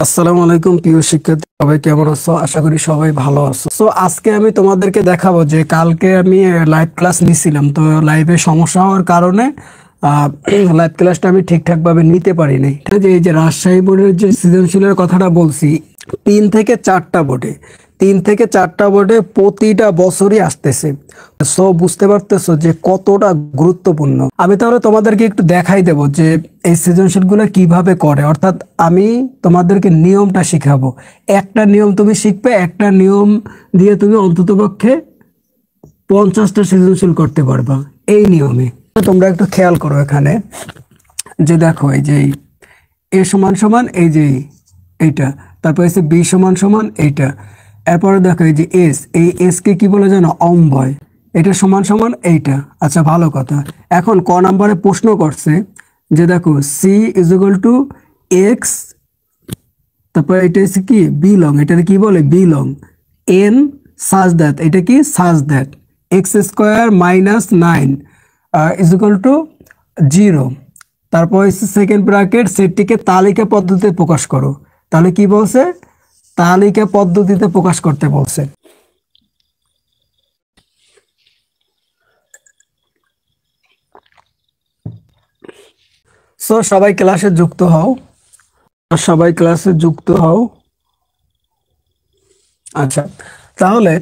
আসসালামু আলাইকুম প্রিয় শিক্ষার্থী, সবাই কেমন আছো? আশা করি সবাই ভালো আছো। সো আজকে আমি তোমাদেরকে দেখাবো যে কালকে আমি লাইভ ক্লাস নিছিলাম, তো লাইভে সমস্যা হওয়ার কারণে লাইভ ক্লাসটা আমি ঠিকঠাক ভাবে নিতে পারি নাই। এই যে রাজশাহী বোর্ডের যে সৃজনশীলের কথাটা বলছি, 3 থেকে 4টা বোর্ডে প্রতিটা বছরই আসতেছে। সো বুঝতে পারতেছো যে কতটা গুরুত্বপূর্ণ। আমি তাহলে তোমাদেরকে একটু দেখাই দেব যে এই সৃজনশীলগুলো কিভাবে করে, অর্থাৎ আমি তোমাদেরকে নিয়মটা শিখাবো। একটা নিয়ম তুমি শিখবে, একটা নিয়ম দিয়ে তুমি অন্ততপক্ষে 50টা সৃজনশীল করতে পারবা এই নিয়মে। তোমরা একটু খেয়াল করো, এখানে যে দেখো এই যে এ সমান সমান এই যে এইটা, তারপর এসে বি সমান সমান এইটা, এরপরে দেখো এই যে এস, এই এস কে কি বলে জানো? অম্বয়। এটা সমান সমান এইটা। আচ্ছা, ভালো কথা। এখন ক নাম্বারে প্রশ্ন করছে যে দেখো C is equal to X, তারপর এটা হচ্ছে কি বিলং, এটা কি বলে বিলং এন সাজ দ্যাট, এটা কি such that x square minus 9 is equal two 0। তারপর হচ্ছে সেকেন্ড ব্র্যাকেট, সেটটিকে তালিকা পদ্ধতিতে প্রকাশ করো। তাহলে কি বলছে? তালিকা পদ্ধতিতে প্রকাশ করতে বলছে। সো সবাই ক্লাসে যুক্ত হও, আচ্ছা, তাহলে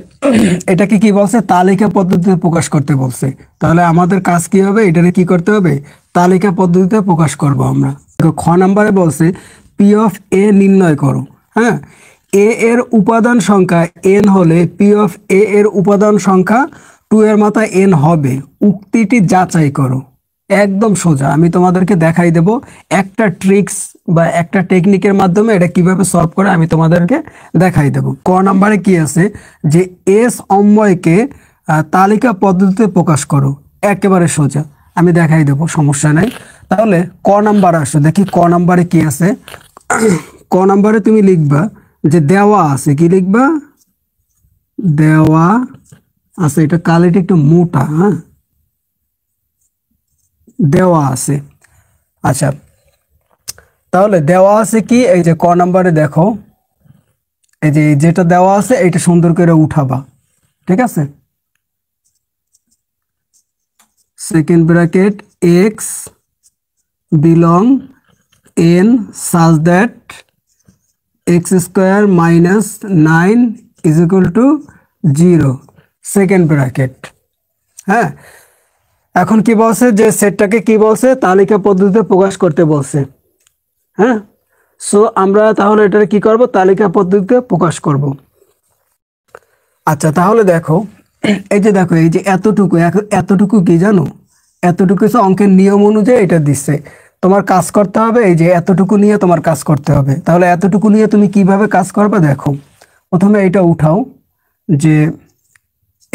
এটাকে কি বলছে? তালিকা পদ্ধতিতে প্রকাশ করতে বলছে। তাহলে আমাদের কাজ কি হবে? এটাকে কি করতে হবে? তালিকা পদ্ধতিতে প্রকাশ করব আমরা। খ নাম্বারে বলছে পি অফ এ নির্ণয় করো। হ্যাঁ, এ এর উপাদান সংখ্যা এন হলে পি অফ এ এর উপাদান সংখ্যা 2 এর মাথা এন হবে। উক্তিটি যাচাই করো। একদম সোজা, আমি তোমাদেরকে দেখাই দেব একটা ট্রিক্স বা একটা টেকনিকের মাধ্যমে এটা কিভাবে সলভ করে আমি তোমাদেরকে দেখাই দেব। ক নাম্বারে কি আছে যে এস অম্বয়কে তালিকা পদ্ধতিতে প্রকাশ করো। একেবারে সোজা, আমি দেখাই দেব, সমস্যা নাই। তাহলে ক নাম্বার আসো, দেখি ক নাম্বারে কি আছে। ক নাম্বারে তুমি লিখবা যে দেওয়া আছে, কি লিখবা? দেওয়া আছে, এটা কালিটা একটু মোটা, হ্যাঁ, দেওয়া আছে। আচ্ছা, তাহলে দেওয়া আছে কি? এই যে ক নাম্বারে দেখো, এই যে যেটা দেওয়া আছে এটা সুন্দর করে উঠাবা, ঠিক আছে? Second bracket X belong N such that x square minus 9 is equal two 0, second bracket. হ্যাঁ, এখন কি বলছে যে সেটটাকে কি বলছে? তালিকা পদ্ধতিতে প্রকাশ করতে বলছে। হ্যাঁ, সো আমরা তাহলে এটা কি করব? তালিকা পদ্ধতিতে প্রকাশ করব। আচ্ছা, তাহলে দেখো এই যে দেখো এই যে এতটুকু, এতটুকু কি জানো? এতটুকু হচ্ছে অঙ্কের নিয়ম অনুযায়ী এটা দিচ্ছে। তোমার কাজ করতে হবে, এই যে এতটুকু নিয়ে তোমার কাজ করতে হবে। তাহলে এতটুকু নিয়ে তুমি কিভাবে কাজ করবে দেখো। প্রথমে এটা উঠাও যে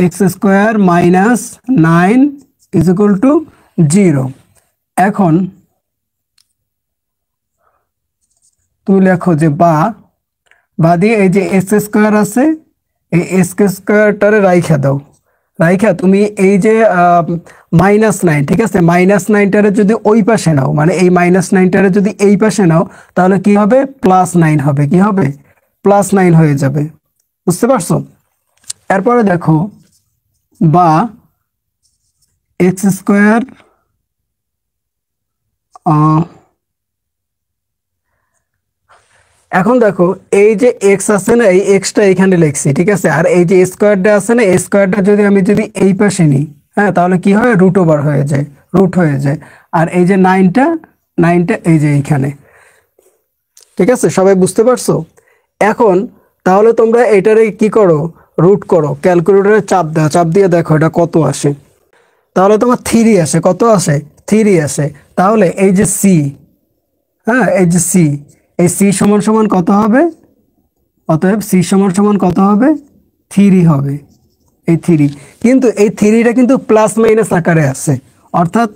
x square minus 9 is equal two 0। এখন তুমি লেখো যে বা দিয়ে এই যে এস স্কোয়ার আছে, এই এস স্কোয়ারটারে রাইখা দাও। রাইখা তুমি এই যে -9, ঠিক আছে, -9টারে যদি ওই পাশে নাও, মানে এই -9টারে যদি এই পাশে নাও, তাহলে কি হবে? +9 হবে। কি হবে? +9 হয়ে যাবে। বুঝতে পারছো? এরপরে দেখো বা এক্স স্কোয়ার এখন দেখো এই যে এক্স আছে না, এই এক্সটা এখানে লিখছি, ঠিক আছে, আর এই যে স্কোয়ারটা আছে না, এই স্কোয়ারটা যদি আমি এই পাশে নিই, হ্যাঁ, তাহলে কি হয়? রুট ওভার হয়ে যায়, রুট হয়ে যায়। আর এই যে নাইনটা এই যে এইখানে, ঠিক আছে, সবাই বুঝতে পারছো? এখন তাহলে তোমরা এটারে কি করো? রুট করো, ক্যালকুলেটরে চাপ দাও, চাপ দিয়ে দেখো এটা কত আসে। তাহলে তোমার 3 আসে। কত আসে? 3 আসে। তাহলে এই যে সি, হ্যাঁ, এই যে সি, এই সি সমান সমান কত হবে? অতএব সি সমান সমান কত হবে? 3 হবে। এই 3, কিন্তু এই 3টা কিন্তু প্লাস মাইনাস আকারে আছে, অর্থাৎ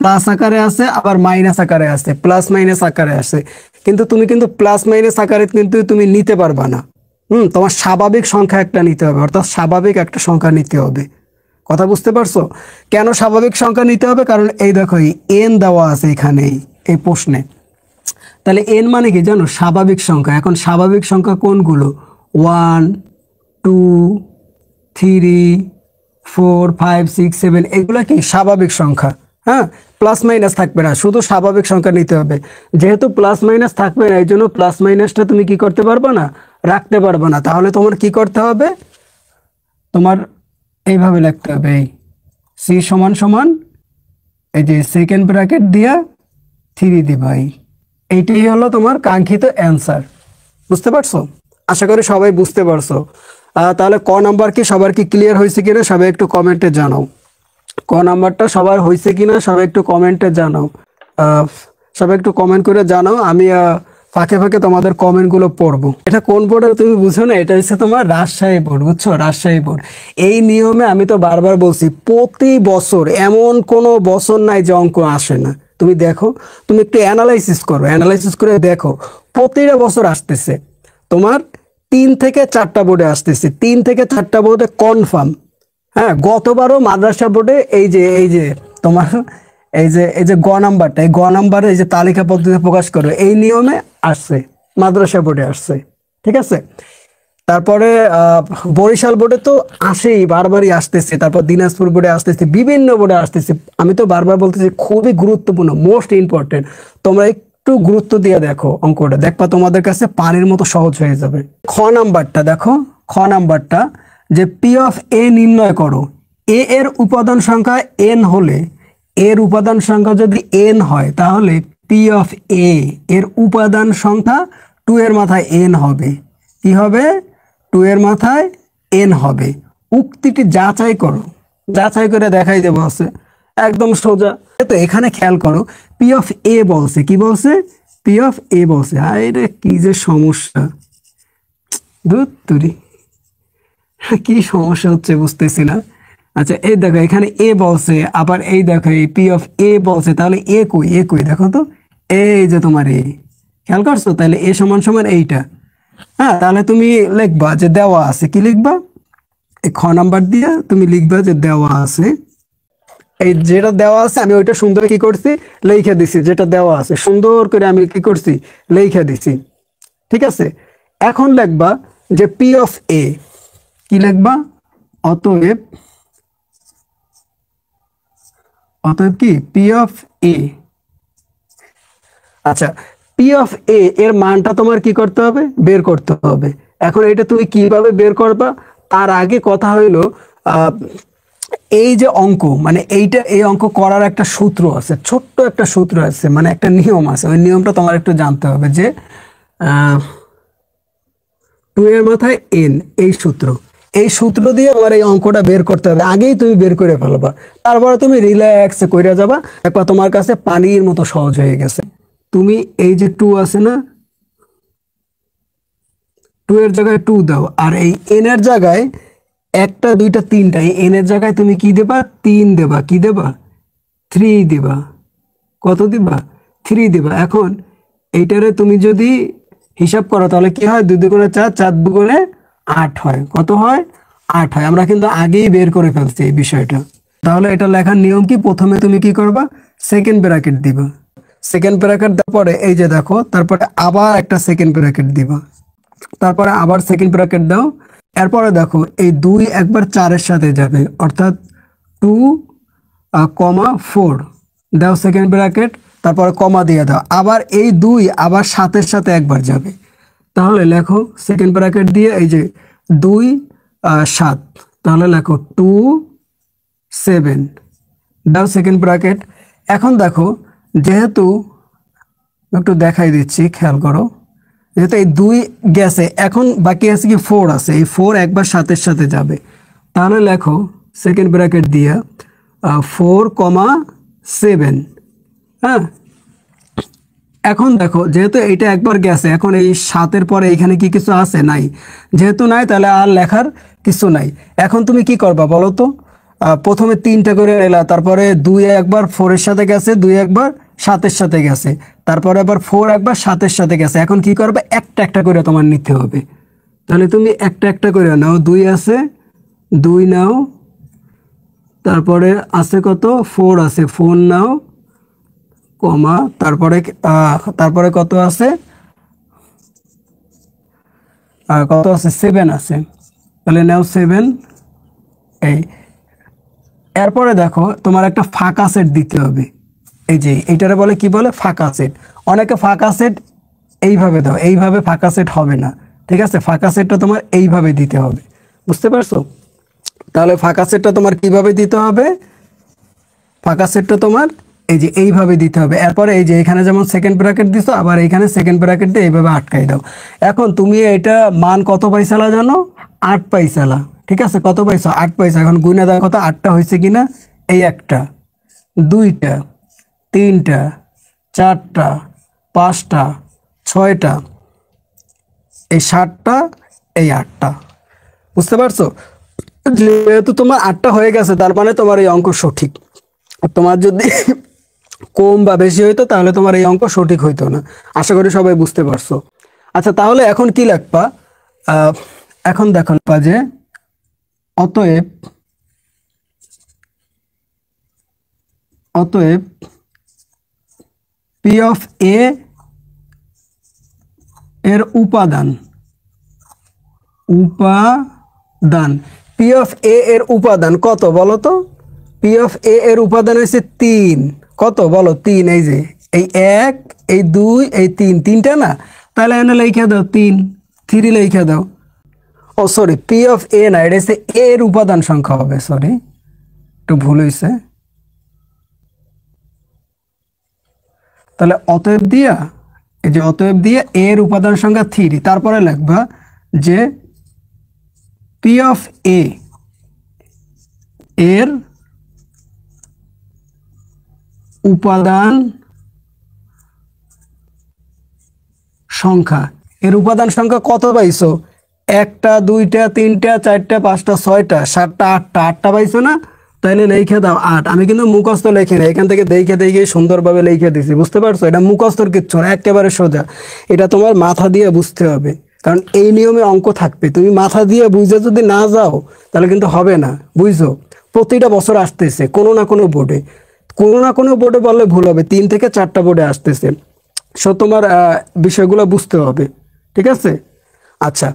প্লাস আকারে আছে আবার মাইনাস আকারে আছে, প্লাস মাইনাস আকারে আছে। কিন্তু তুমি কিন্তু প্লাস মাইনাস আকারে কিন্তু তুমি নিতে পারবা না। তোমার স্বাভাবিক সংখ্যা একটা নিতে হবে, অর্থাৎ স্বাভাবিক একটা সংখ্যা নিতে হবে। কথা বুঝতে পারছো? কেন স্বাভাবিক সংখ্যা নিতে হবে? কারণ এই দেখো এই এন দেওয়া আছে এখানে এই প্রশ্নে। তাহলে এন মানে কি জানো? স্বাভাবিক সংখ্যা। এখন স্বাভাবিক সংখ্যা কোনগুলো? 1 2 3 4 5 6 7 এগুলো কি স্বাভাবিক সংখ্যা। হ্যাঁ, প্লাস মাইনাস থাকবে না, শুধু স্বাভাবিক সংখ্যা নিতে হবে। যেহেতু প্লাস মাইনাস থাকবে না, এই জন্য প্লাস মাইনাসটা তুমি কি করতে পারবে না? রাখতে পারবে না। তাহলে তোমার কি করতে হবে? তোমার এইভাবে লিখতে হবে, এই সি সমান সমান এই যে সেকেন্ড ব্র্যাকেট দিয়া 3 দিবা। এইটাই হলো তোমার কাঙ্ক্ষিত অ্যান্সার। বুঝতে পারছো? আশা করি সবাই বুঝতে পারছো। তাহলে ক নাম্বার কি সবার কি ক্লিয়ার হয়েছে কিনা সবাই একটু কমেন্টে জানাও। ক নাম্বারটা সবার হয়েছে কিনা সবাই একটু কমেন্টে জানাও। সবাই একটু কমেন্ট করে জানাও, আমি ফাঁকে ফাঁকে তোমাদের কমেন্টগুলো পড়বো। এটা কোন বোর্ডে তুমি বুঝো না? এটা হচ্ছে তোমার রাজশাহী বোর্ড, বুঝছো? রাজশাহী বোর্ড। এই নিয়মে আমি তো বারবার বলছি, প্রতি বছর এমন কোনো বছর নাই যে অঙ্ক আসে না। তুমি দেখো, তুমি একটু অ্যানালাইসিস করো, অ্যানালাইসিস করে দেখো প্রতিটা বছর আসতেছে। তোমার 3 থেকে 4টা বোর্ডে আসতেছে, 3 থেকে 4টা বোর্ডে কনফার্ম। হ্যাঁ, গতবারও মাদ্রাসা বোর্ডে এই যে তোমার এই যে গ নাম্বারটা, এই গ নাম্বারে এই যে তালিকা পদ্ধতি প্রকাশ করে এই নিয়মে আসছে, মাদ্রাসা বোর্ডে আসছে। ঠিক আছে, তারপরে বরিশাল বোর্ডে তো আসেই, বারবারই আসতেছে। তারপর দিনাজপুর বোর্ডে আসতেছে, বিভিন্ন বোর্ডে আসতেছে। আমি তো বারবার বলতেছি খুবই গুরুত্বপূর্ণ, মোস্ট ইম্পর্টেন্ট। তোমরা একটু গুরুত্ব দিয়ে দেখো অঙ্কটা, দেখবা তোমাদের কাছে পানির মতো সহজ হয়ে যাবে। খ নাম্বারটা দেখো, খ নাম্বারটা যে পি অফ এ নির্ণয় করো। এ এর উপাদান সংখ্যা n হলে, এর উপাদান সংখ্যা যদি n হয়, তাহলে পি অফ এ এর উপাদান সংখ্যা 2 এর মাথায় n হবে। কি হবে? 2 এর মাথায় n হবে। উক্তিটি যাচাই করো, যাচাই করে দেখাই দেবো আছে, একদম সোজা। তো এখানে খেয়াল করো, পি অফ এ বলছে, কি বলছে? পি অফ এ বলছে। আরে কি যে সমস্যা, ধুর তুরি, কি সমস্যা হচ্ছে বুঝতেছি না। আচ্ছা, এই দেখো এখানে এ বলছে, আবার এই দেখো এই পি অফ এ বলছে, তাহলে এ কই? এ কই দেখো তো, এই যে তোমার এ, খেয়াল করছো? তাহলে এ সমান সমান এইটা। হ্যাঁ, তাহলে তুমি লিখবা যে দেওয়া আছে, কি লিখবা? এই খ নাম্বার দিয়ে তুমি লিখবা যে দেওয়া আছে। এই যেটা দেওয়া আছে আমি ওইটা সুন্দর কি করছি, লেখা দিছি। যেটা দেওয়া আছে সুন্দর করে আমি কি করছি, লেখা দিছি। ঠিক আছে, এখন লিখবা যে পি অফ এ, কি লিখবা? অতএব, অতএব কি পি অফ এ। আচ্ছা, পি অফ এ এর মানটা তোমার কি করতে হবে? বের করতে হবে। এখন এটা তুমি কিভাবে বের করবা? তার আগে কথা হইলো, এই যে অঙ্ক, মানে এইটা, এই অঙ্ক করার একটা সূত্র আছে, ছোট্ট একটা সূত্র আছে, মানে একটা নিয়ম আছে। ওই নিয়মটা তোমার একটু জানতে হবে, যে 2 এর মাথায় n, এই সূত্র, এই সূত্র দিয়ে আমার এই অঙ্কটা বের করতে হবে। আগেই তুমি বের করে ফেলবা, তারপরে তুমি রিল্যাক্সে কইরা যাবা, একবার তোমার কাছে পানির মতো সহজ হয়ে গেছে। তুমি এই যে 2 আছে না, 2 এর জায়গায় 2 দাও, আর এই n এর জায়গায় 1টা 2টা 3টা, এই n এর জায়গায় তুমি কি দেবা? 3 দেবা। কি দেবা? 3 দিবা। কত দিবা? 3 দিবা। এখন এইটারে তুমি যদি হিসাব করো, তাহলে কি হয়? 2 দুগুণে 4, 4 দুগুণে 8 হয়। কত হয়? 8 হয়। আমরা কিন্তু আগেই বের করে ফেলছি এই বিষয়টা। তাহলে এটা লেখার নিয়ম কি? প্রথমে তুমি কি করবা? সেকেন্ড ব্র্যাকেট দিবা। সেকেন্ড ব্র্যাকেট দেওয়ার পরে এই যে দেখো, তারপরে আবার একটা সেকেন্ড ব্র্যাকেট দিবা, তারপরে আবার সেকেন্ড ব্র্যাকেট দাও। এরপরে দেখো এই 2 একবার 4 এর সাথে যাবে, অর্থাৎ 2, 4 দাও সেকেন্ড ব্র্যাকেট, তারপরে কমা দিয়ে দাও। আবার এই 2 আবার 7 এর সাথে একবার যাবে, তাহলে লেখো সেকেন্ড ব্র্যাকেট দিয়ে এই যে 2, 7, তাহলে লেখো 2, 7 দাও সেকেন্ড ব্র্যাকেট। এখন দেখো, যেহেতু একটু দেখাই দিচ্ছি, খেয়াল করো, যেহেতু এই 2 গেছে, এখন বাকি আছে কি? 4 আছে। এই 4 একবার 7 এর সাথে যাবে, তাহলে লেখো সেকেন্ড ব্র্যাকেট দিয়ে 4, 7। হ্যাঁ, এখন দেখো যেহেতু এইটা একবার গেছে, এখন এই 7-এর পরে এখানে কি কিছু আছে? নাই। যেহেতু নাই, তাহলে আর লেখার কিছু নাই। এখন তুমি কি করবা বলো তো? প্রথমে 3টা করে এলা, তারপরে 2 একবার 4 এর সাথে গেছে, 2 একবার 7 এর সাথে গেছে, তারপরে আবার 4 একবার 7 এর সাথে গেছে। এখন কি করবে? একটা একটা করে তোমার নিতে হবে। তাহলে তুমি একটা একটা করে নাও। 2 আছে, 2 নাও, তারপরে আছে কত? 4 আছে, 4 নাও, কমা তারপরে তারপরে কত আছে, কত আছে 7 আছে, তাহলে নাও 7। এই এরপরে দেখো তোমার একটা ফাঁকা সেট দিতে হবে, এই যে এইটারে বলে কি বলে ফাঁকা সেট। অনেকে ফাঁকা সেট এইভাবে দাও, এইভাবে ফাঁকা সেট হবে না, ঠিক আছে? ফাঁকা সেটটা তোমার এইভাবে দিতে হবে, বুঝতে পারছো? তাহলে ফাঁকা সেটটা তোমার কিভাবে দিতে হবে? ফাঁকা সেটটা তোমার এই যে এইভাবে দিতে হবে। এরপরে এই যে এখানে যেমন সেকেন্ড ব্র্যাকেট দিছো, আবার এইখানে সেকেন্ড ব্র্যাকেট দিয়ে এইভাবে আটকাই দাও। এখন তুমি এটা মান কত পয়সালা জানো? 8 পয়সালা, ঠিক আছে? কত পয়সা? 8 পয়সা। এখন গুণে দাও কত, 8টা হয়েছে কিনা? এই একটা, দুইটা, তিনটা, চারটা, পাঁচটা, ছয়টা, এই 7টা, এই 8টা, বুঝতে পারছো? যেহেতু তোমার 8টা হয়ে গেছে, তার মানে তোমার এই অঙ্ক সঠিক। আর তোমার যদি কম বা বেশি হইতো তাহলে তোমার এই অঙ্ক সঠিক হইতো না। আশা করি সবাই বুঝতে পারছো। আচ্ছা, তাহলে এখন কি লিখবা? এখন দেখো যে অতএব অতএব পি অফ এ এর উপাদান পি অফ এ এর উপাদান কত বলো তো? পি অফ এ এর উপাদান হচ্ছে 3। কত বলো? 3। এই যে এই 1, এই 2, এই 3, তিনটা না? তাহলে এনে লিখে দাও 3 লিখে দাও। ও সরি, পি অফ এ না, এটা হচ্ছে এ এর উপাদান সংখ্যা হবে, সরি একটু ভুল হয়েছে। তাহলে অতএব দিয়া, এই যে অতএব দিয়ে এর উপাদান সংখ্যা 3, তারপরে লিখবা যে পি অফ এ এর উপাদান সংখ্যা। এর উপাদান সংখ্যা কত পাইছো? 1টা, 2টা, 3টা, 4টা, 5টা, 6টা, 7টা, 8টা, 8টা পাইছো না? তাহলে লিখে দাও 8। আমি কিন্তু মুখস্থ লিখি না, এখান থেকে দেখে দেখে সুন্দরভাবে লিখে দিছি, বুঝতে পারছো? এটা মুখস্থর কিচ্ছু না, একেবারে সোজা। এটা তোমার মাথা দিয়ে বুঝতে হবে, কারণ এই নিয়মে অঙ্ক থাকবে। তুমি মাথা দিয়ে বুঝে যদি না যাও তাহলে কিন্তু হবে না, বুঝছো? প্রতিটা বছর আসতেছে কোনো না কোনো বোর্ডে, বললে ভুল হবে, 3 থেকে 4টা বোর্ডে আসতেছে। সো তোমার বিষয়গুলো বুঝতে হবে, ঠিক আছে? আচ্ছা,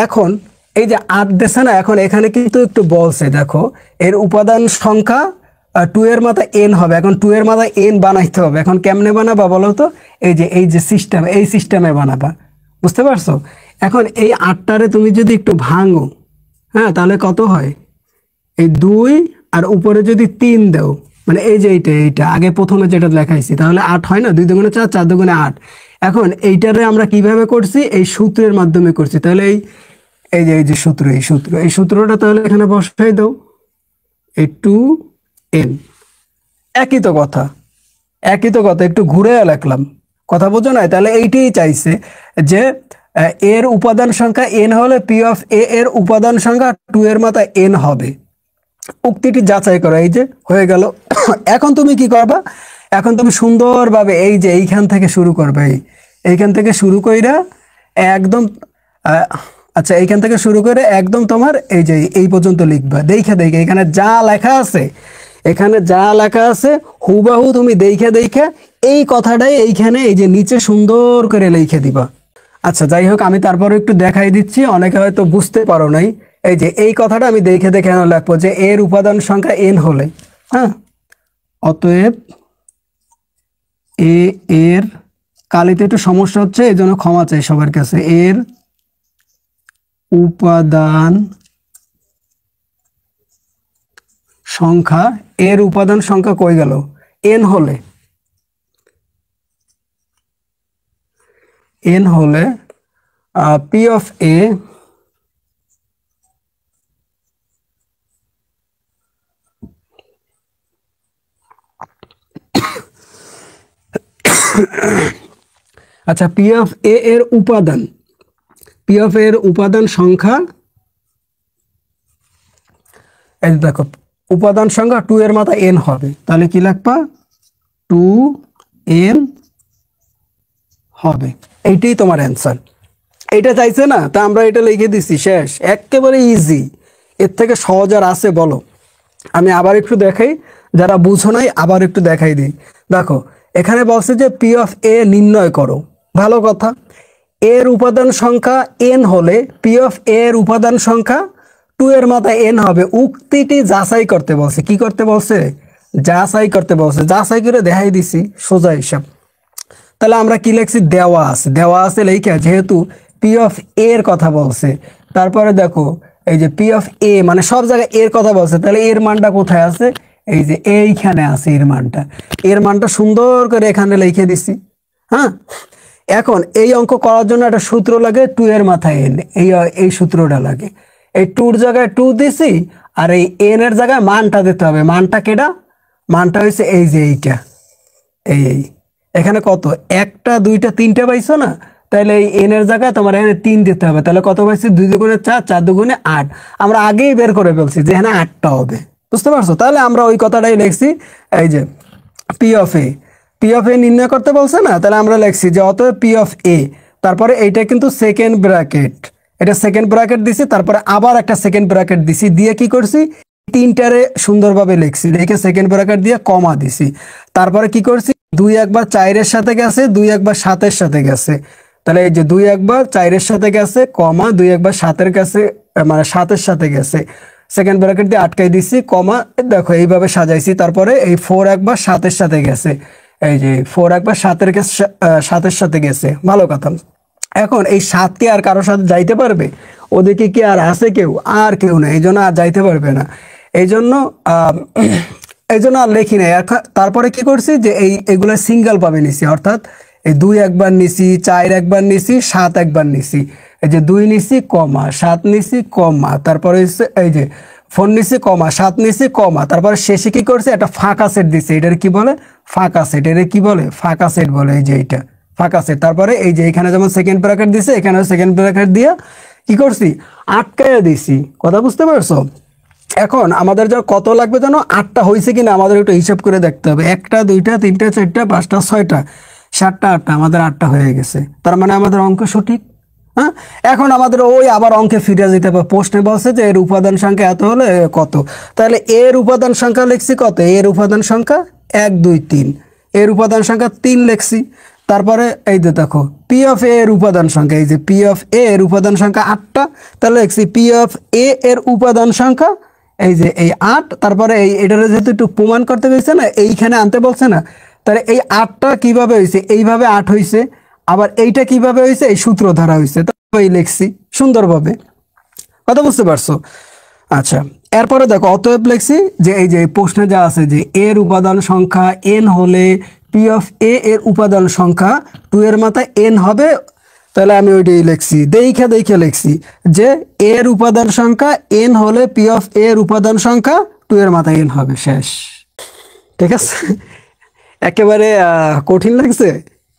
এখন এই যে 8 দেশে না, এখন এখানে কিন্তু একটু বলছে, দেখো এর উপাদান সংখ্যা 2 এর মাথায় n হবে। এখন 2 এর মাথায় n বানাইতে হবে। এখন কেমনে বানাবা বলো তো? এই যে সিস্টেম, এই সিস্টেমে বানাবা, বুঝতে পারছো? এখন এই 8টারে তুমি যদি একটু ভাঙো, হ্যাঁ, তাহলে কত হয়? এই 2 আর উপরে যদি 3 দাও, মানে এই যে এইটা আগে প্রথমে যেটা দেখাইছি, তাহলে 8 হয় না? 2 দুগুণে 4, 4 দুগুণে 8। এখন এইটারে আমরা কিভাবে করছি? এই সূত্রের মাধ্যমে করছি। তাহলে এই যে এই সূত্রটা তাহলে এখানে বসাই দাও, এই 2n। একই তো কথা, একটু ঘুরে লিখলাম, কথা বোঝো না? তাহলে এইটাই চাইছে যে এর উপাদান সংখ্যা n হলে পি অফ এ এর উপাদান সংখ্যা 2 এর মাথায় n হবে। উক্তিটি যাচাই করো, এই যে হয়ে গেল। এখন তুমি কি করবা? এখন তুমি সুন্দরভাবে এই যে এইখান থেকে শুরু করবে, এইখান থেকে শুরু কইরা একদম আচ্ছা, এইখান থেকে শুরু করে একদম তোমার এই যে এই পর্যন্ত লিখবা। দেখে এখানে যা লেখা আছে হুবাহু তুমি দেখে এই কথাটাই এইখানে এই যে নিচে সুন্দর করে লিখে দিবা। আচ্ছা, যাই হোক, আমি তারপরে একটু দেখাই দিচ্ছি, অনেকে হয়তো বুঝতে পারো নাই। এই যে এই কথাটা আমি দেখে লিখবো যে এর উপাদান সংখ্যা n হলে, হ্যাঁ, অতএব এর কালিতে একটু সমস্যা হচ্ছে, এই জন্য ক্ষমা চাই সবার কাছে। এর উপাদান সংখ্যা কই গেল? n হলে পি অফ এ আচ্ছা, পি অফ এ এর উপাদান সংখ্যা, এই দেখো উপাদান সংখ্যা 2 এর মাথায় n হবে। তাহলে কি লিখবা? 2n হবে। এইটাই তোমার অ্যান্সার। এটা চাইছে না, তা আমরা এটা লিখে দিছি, শেষ। একেবারে ইজি, এর থেকে সহজ আর আছে বলো? আমি আবার একটু দেখাই, যারা বুঝো নাই আবার একটু দেখাই দিই। দেখো এখানে বলছে যে পি অফ এ নির্ণয় করো, ভালো কথা। এর উপাদান সংখ্যা n হলে পি অফ এর উপাদান সংখ্যা 2 এর মাথায় n হবে। উক্তিটি যাচাই করতে বলছে, কি করতে বলছে? যাচাই করতে বলছে। যাচাই করে দেখাই দিছি, সোজা হিসাব। তাহলে আমরা কি লিখছি? দেওয়া আছে লেখা, যেহেতু পি অফ এর কথা বলছে, তারপরে দেখো এই যে পি অফ এ মানে সব জায়গায় এর কথা বলছে, তাহলে এর মানটা কোথায় আছে? এই যে এইখানে আছে এর মানটা সুন্দর করে এখানে লিখে দিছি। হ্যাঁ, এখন এই অঙ্ক করার জন্য একটা সূত্র লাগে, 2 এর মাথায় n, এই সূত্রটা লাগে। এই 2 এর জায়গায় 2 দিছি, আর এই n এর জায়গায় মানটা দিতে হবে। মানটা কেডা? মানটা হয়েছে এই যে এইটা, এই এখানে কত? 1টা 2টা 3টা পাইছো না? তাহলে এই n এর জায়গায় তোমার এখানে 3 দিতে হবে। তাহলে কত পাইছি? 2 দুগুণে 4, 4 দুগুণে 8। আমরা আগেই বের করে ফেলছি যে এখানে 8টা হবে, বুঝতে পারছো? তাহলে আমরা ওই কথাটাই লিখছি, এই যে পি অফ এ নির্ণয় করতে বলছে না, তাহলে আমরা লিখছি যে অতএব পি অফ এ, তারপরে এইটা কিন্তু সেকেন্ড ব্র্যাকেট, এটা সেকেন্ড ব্র্যাকেট দিছি, তারপরে আবার একটা সেকেন্ড ব্র্যাকেট দিছি, দিয়ে কি করছি? তিনটারে সুন্দরভাবে লিখছি, লিখে সেকেন্ড ব্র্যাকেট দিয়ে কমা দিছি। তারপরে কি করছি? 2 একবার 4 এর সাথে গেছে, 2 একবার 7 এর সাথে গেছে। তাহলে এই যে 2 একবার 4 এর সাথে গেছে, কমা 2 একবার 7 এর কাছে, মানে 7 এর সাথে গেছে, সেকেন্ড ব্র্যাকেট দিয়ে আটকাই দিছি, কমা। দেখো এইভাবে সাজাইছি। তারপরে এই 4 একবার 7 এর সাথে গেছে, এই যে 4 একবার 7 এর সাথে গেছে, ভালো কথা। এখন এই 7 কে আর কারোর সাথে যাইতে পারবে? ওদিকে কি আর আছে কেউ? আর কেউ নেই, এই জন্য আর যাইতে পারবে না। এই জন্য আর লেখি নাই। তারপরে কি করছি যে এগুলো সিঙ্গেল ভাবে নিছি, অর্থাৎ এই 2 একবার নিছি, 4 একবার নিছি, 7 একবার নিছি। এই যে 2 নিছি, কমা 7 নিছি, কমা, তারপরে এই যে 4 নিছি, কমা 7 নিছি, কমা, তারপরে শেষে কি করছে? একটা ফাঁকা সেট দিছে। এটার কি বলে? ফাঁকা সেট। এর কি বলে? ফাঁকা সেট বলে। এই যে এইটা ফাঁকা সেট। তারপরে এই যে এখানে যেমন সেকেন্ড ব্র্যাকেট দিছে, এখানে সেকেন্ড ব্র্যাকেট দিয়ে কি করছি? আটকাইয়া দিছি। কথা বুঝতে পারছো? এখন আমাদের যা কত লাগবে জানো? 8টা হয়েছে কিনা আমাদের একটু হিসাব করে দেখতে হবে। 1টা 2টা 3টা 4টা 5টা 6টা 7টা 8টা, আমাদের 8টা হয়ে গেছে। তার মানে আমাদের অঙ্ক সঠিক। হ্যাঁ, এখন আমাদের ওই আবার অঙ্কে ফিরে যেতে হবে। প্রশ্নে বলছে যে এর উপাদান সংখ্যা এত হলে কত, তাহলে এর উপাদান সংখ্যা লিখছি কত? এর উপাদান সংখ্যা 1 2 3, এর উপাদান সংখ্যা 3 লিখছি। তারপরে এই যে দেখো পি অফ এ এর উপাদান সংখ্যা, এই যে পি অফ এ এর উপাদান সংখ্যা 8টা, তাহলে লিখছি পি অফ এ এর উপাদান সংখ্যা এই যে এই 8। তারপরে এটারে যেহেতু একটু প্রমাণ করতে গেছে না, এইখানে আনতে বলছে না, তাহলে এই 8টা কিভাবে হয়েছে? এইভাবে 8 হয়েছে। আবার এইটা কিভাবে হয়েছে? এই সূত্র ধারা হয়েছে। তাই লিখছি সুন্দরভাবে। কথা বুঝতে পারছো? আচ্ছা, এরপরে দেখো অতএব লিখছি যে এই যে প্রশ্নে যা আছে যে এর উপাদান সংখ্যা n হলে পি অফ এ এর উপাদান সংখ্যা 2 এর মাথায় n হবে। তাহলে আমি ওইটাই লিখছি, দেখে লিখছি যে এর উপাদান সংখ্যা n হলে পি অফ এর উপাদান সংখ্যা 2 এর মাথায় n হবে। শেষ। ঠিক আছে? একেবারে কঠিন লাগছে?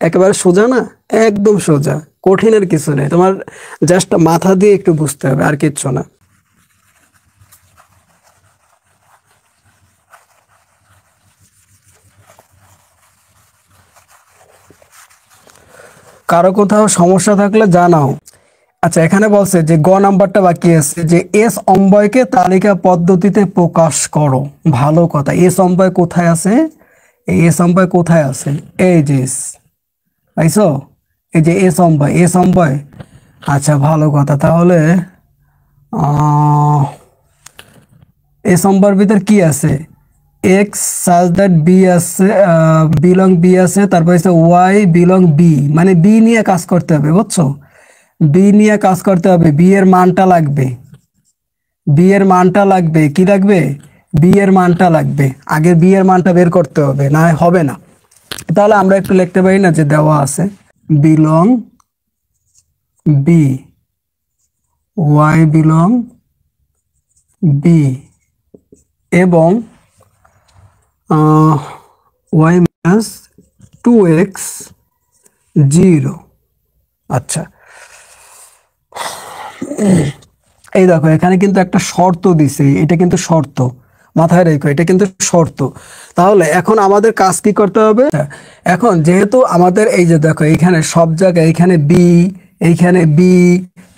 একেবারে সোজা না? একদম সোজা, কঠিনের কিছু নেই। তোমার জাস্ট মাথা দিয়ে একটু বুঝতে হবে, আর কিচ্ছু না। কারো কোথাও সমস্যা থাকলে জানাও। আচ্ছা, এখানে বলছে যে গ নাম্বারটা বাকি আছে, যে এস অম্বয়কে তালিকা পদ্ধতিতে প্রকাশ করো। ভালো কথা। এস অম্বয় কোথায় আছে? এই এস অম্বয় কোথায় আছে? এই যে পাইছো, এই যে এস অম্বয়। আচ্ছা, ভালো কথা। তাহলে এস অম্বয়ের ভিতর কি আছে? এক্স সাজ দ্যাট বি আছে, বিলং বি আছে, তারপর হচ্ছে ওয়াই বিলং বি, মানে বি নিয়ে কাজ করতে হবে, বুঝছো? বি নিয়ে কাজ করতে হবে। বি এর মানটা লাগবে, কি লাগবে? বি এর মানটা লাগবে। আগে বি এর মানটা বের করতে হবে, না হবে না। তাহলে আমরা একটু লিখতে পারি না যে দেওয়া আছে belong B, Y belong B, এবং ওয়াই মাইনাস 2x 0। আচ্ছা, এই দেখো এখানে কিন্তু একটা শর্ত দিছে, এটা কিন্তু শর্ত, মাথায় রেখো, এটা কিন্তু শর্ত। তাহলে এখন আমাদের কাজ কি করতে হবে? এখন যেহেতু আমাদের এই যে দেখো এখানে সব জায়গায় এইখানে বি, এইখানে বি,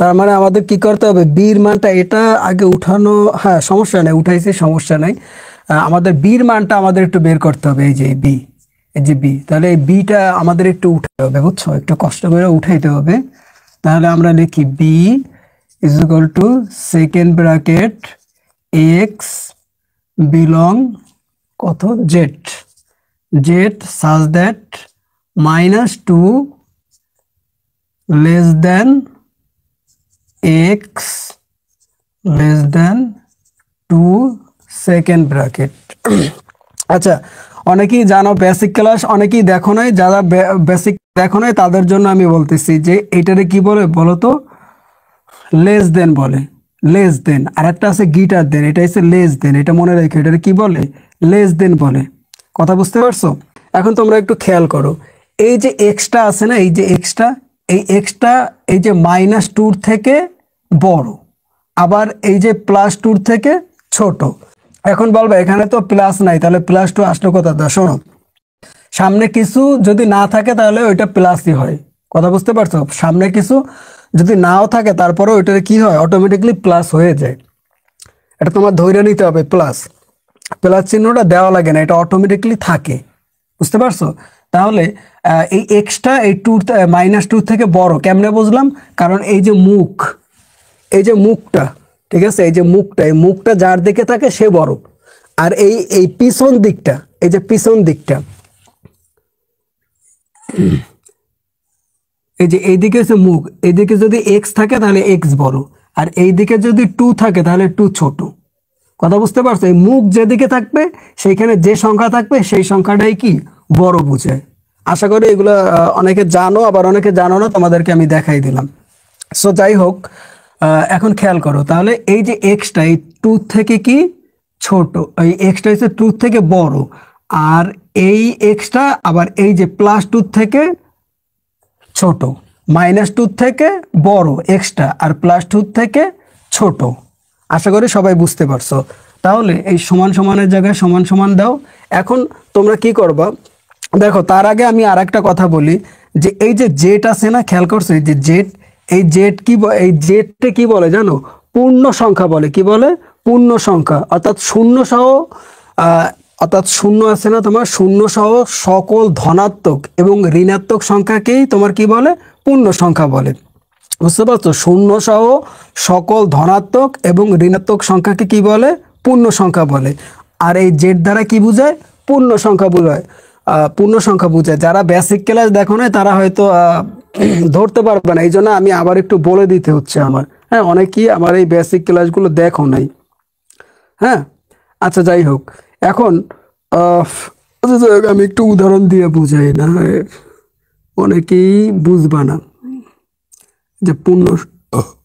তার মানে আমাদের কি করতে হবে? বির মানটা এটা আগে উঠানো, হ্যাঁ সমস্যা নেই, উঠাইছি, সমস্যা নাই। আমাদের বির মানটা আমাদের একটু বের করতে হবে। এই যে বি, এই যে বি, তাহলে এই বিটা আমাদের একটু উঠাতে হবে, বুঝছো, একটু কষ্ট করে উঠাইতে হবে। তাহলে আমরা লিখি B is equal to second bracket X belong কত Z, Z such that -2 less than X less than 2 second bracket. আচ্ছা, অনেকেই জানো বেসিক ক্লাস, অনেকেই দেখো নাই, যারা বেসিক দেখো নাই তাদের জন্য আমি বলতেছি যে এইটারে কি বলে বলো তো, লেস দেন বলে, লেস দেন। আর একটা আছে গিটার দেন, এটা হচ্ছে লেস দেন, এটা মনে রেখো, এটারে কি বলে, লেস দেন বলে। কথা বুঝতে পারছো? এখন তোমরা একটু খেয়াল করো, এই যে এক্সটা আছে না, এই যে এক্সটা, এই এক্সটা এই যে -2 থেকে বড়, আবার এই যে +2 থেকে ছোট। এখন বলবে এখানে তো প্লাস নাই, তাহলে +2 আসলো কোথা থেকে? শোনো, সামনে কিছু যদি না থাকে তাহলে ওইটা প্লাসই হয়। কথা বুঝতে পারছো? সামনে কিছু যদি নাও থাকে তারপরে ওইটার কি হয়, অটোমেটিকলি প্লাস হয়ে যায়। এটা তোমার ধৈর্য নিতে হবে, প্লাস প্লাস চিহ্নটা দেওয়া লাগে না, এটা অটোমেটিকলি থাকে। বুঝতে পারছো? তাহলে এই এক্সটা এই -2 থেকে বড় কেমনে বুঝলাম? কারণ এই যে মুখ, এই যে মুখটা, ঠিক আছে, এই যে মুখটা, এই মুখটা যার দিকে থাকে সে বড়। আর এই এই পিছন দিকটা, এই যে পিছন দিকটা, এই যে এইদিকে হচ্ছে মুখ, এইদিকে যদি এক্স থাকে তাহলে এক্স বড়, আর এইদিকে যদি 2 থাকে তাহলে 2 ছোট। কথা বুঝতে পারছো? এই মুখ যেদিকে থাকবে সেইখানে যে সংখ্যা থাকবে সেই সংখ্যাটাই কি বড় বোঝায়। আশা করি এগুলো অনেকে জানো, আবার অনেকে জানো না, তোমাদেরকে আমি দেখাই দিলাম। সো যাই হোক, এখন খেয়াল করো, তাহলে এই যে এক্সটা এই 2 থেকে কি ছোট, এই এক্সটা হচ্ছে 2 থেকে বড়, আর এই এক্সটা আবার এই যে +2 থেকে ছোট, -2 থেকে বড় এক্সট্রা, আর +2 থেকে ছোট। আশা করি সবাই বুঝতে পারছো। তাহলে এই সমান সমানের জায়গায় সমান সমান দাও। এখন তোমরা কি করবা দেখো, তার আগে আমি আর একটা কথা বলি, যে এই যে জেড আছে না, খেয়াল করছো, এই যে জেড, এই জেড কি এই জেডটা কি বলে জানো? পূর্ণ সংখ্যা বলে। কি বলে? পূর্ণ সংখ্যা, অর্থাৎ শূন্য সহ অর্থাৎ শূন্য আছে না তোমার, শূন্য সহ সকল ধনাত্মক এবং ঋণাত্মক সংখ্যাকেই তোমার কি বলে? পূর্ণ সংখ্যা বলে। বুঝতে পারছো? শূন্য সহ সকল ধনাত্মক এবং ঋণাত্মক সংখ্যাকে কি বলে? পূর্ণ সংখ্যা বলে। আর এই জেড দ্বারা কি বোঝায়? পূর্ণ সংখ্যা বোঝায়। পূর্ণ সংখ্যা বোঝায়। যারা বেসিক ক্লাস দেখো না তারা হয়তো ধরতে পারবে না, এই জন্য আমি আবার একটু বলে দিতে হচ্ছে আমার। হ্যাঁ, অনেকেই আমার এই বেসিক ক্লাসগুলো দেখো নাই। হ্যাঁ, আচ্ছা যাই হোক, এখন আমি একটু উদাহরণ দিয়ে বুঝাই, না অনেকেই বুঝবা না। যে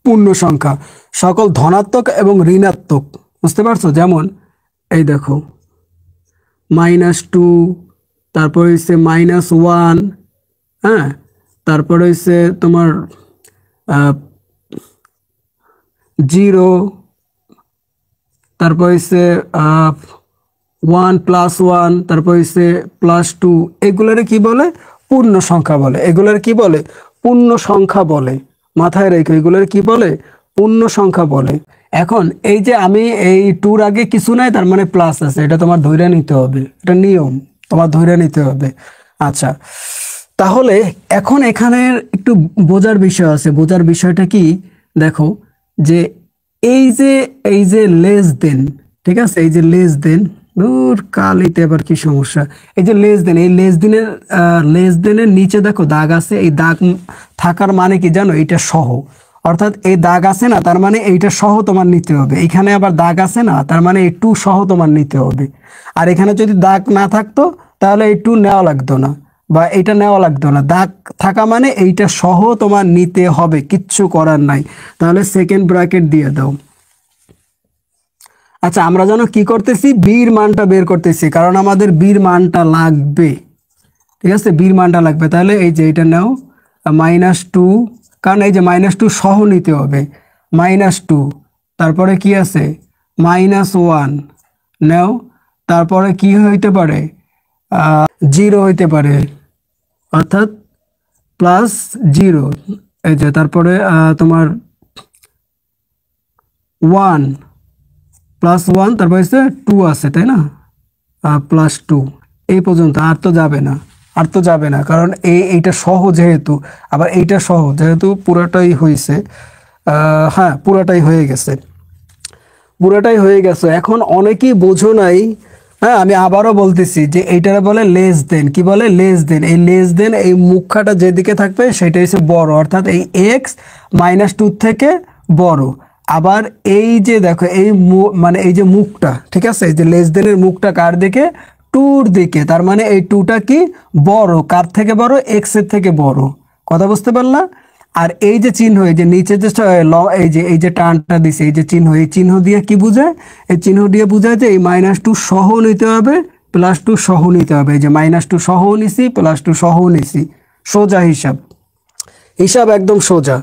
পূর্ণ সংখ্যা সকল ধনাত্মক এবং ঋণাত্মক, বুঝতে পারছো? যেমন এই দেখো -2, তারপর হচ্ছে -1, হ্যাঁ, তারপরে হচ্ছে তোমার 0, তারপর হচ্ছে 1 + 1, তারপর হচ্ছে +2, এগুলোরে কি বলে? পূর্ণ সংখ্যা বলে। এগুলোর কি বলে? পূর্ণ সংখ্যা বলে। মাথায় রেখো, এগুলোর কি বলে? পূর্ণ সংখ্যা বলে। এখন এই যে আমি এই 2-র আগে কিছু নাই, তার মানে প্লাস আছে, এটা তোমার ধরে নিতে হবে, এটা নিয়ম, তোমার ধরে নিতে হবে। আচ্ছা, তাহলে এখন এখানে একটু বোঝার বিষয় আছে। বোঝার বিষয়টা কি দেখো, যে এই যে লেস দেন, ঠিক আছে, এই যে লেস দেন, দূর কালিতে আবার কি সমস্যা, এই যে লেস দেন, এই লেস দেনের নিচে দেখো দাগ আছে, এই দাগ থাকার মানে কি জানো? এইটা সহ, অর্থাৎ এই দাগ আছে না, তার মানে এইটা সহ তোমার নিতে হবে। এখানে আবার দাগ আছে না, তার মানে এই 2 সহ তোমার নিতে হবে। আর এখানে যদি দাগ না থাকতো তাহলে এই 2 নেওয়া লাগতো না, বা এইটা নেওয়া লাগতো না। দাগ থাকা মানে এইটা সহ তোমার নিতে হবে, কিচ্ছু করার নাই। তাহলে সেকেন্ড ব্র্যাকেট দিয়ে দাও। আচ্ছা, আমরা যেন কি করতেছি? বির মানটা বের করতেছি, কারণ আমাদের বির মানটা লাগবে। ঠিক আছে, বির মানটা লাগবে। তাহলে এই যে এটা নাও -2, কারণ এই যে -2 সহ নিতে হবে। -2, তারপরে কি আছে? -1 নাও, তারপরে কি হইতে পারে? 0 হইতে পারে, অর্থাৎ +0। এই যে তারপরে তোমার 1 +1, তারপর হচ্ছে 2 আছে, তাই না? +2, এই পর্যন্ত, আর তো যাবে না, আর তো যাবে না, কারণ এইটা সহ যেহেতু, আবার এইটা সহ যেহেতু পুরাটাই হয়েছে, হ্যাঁ পুরাটাই হয়ে গেছে, পুরাটাই হয়ে গেছে। এখন অনেকেই বোঝো নাই, হ্যাঁ আমি আবারও বলতেছি যে এইটারে বলে লেস দেন, কি বলে লেস দেন। এই লেস দেন এই মুখাটা যেদিকে থাকবে সেটা হচ্ছে বড়, অর্থাৎ এই এক্স -2 থেকে বড়। আবার এই যে দেখো এই মানে এই যে মুখটা, ঠিক আছে, এই যে লেস দেনের মুখটা কার দিকে, টুর দিকে, তার মানে এই টুটা কি বড়, কার থেকে বড়, এক্স এর থেকে বড়। কথা বুঝতে পারলা? আর এই যে চিহ্ন, এই যে নিচে যে এই যে টানটা দিছে, এই যে চিহ্ন, এই চিহ্ন দিয়ে কি বোঝায়, এই চিহ্ন দিয়ে বোঝায় যে এই -2 সহ নিতে হবে, +2 সহ নিতে হবে। এই যে -2 সহ নিছি, +2 সহ নিছি, সোজা হিসাব, হিসাব একদম সোজা।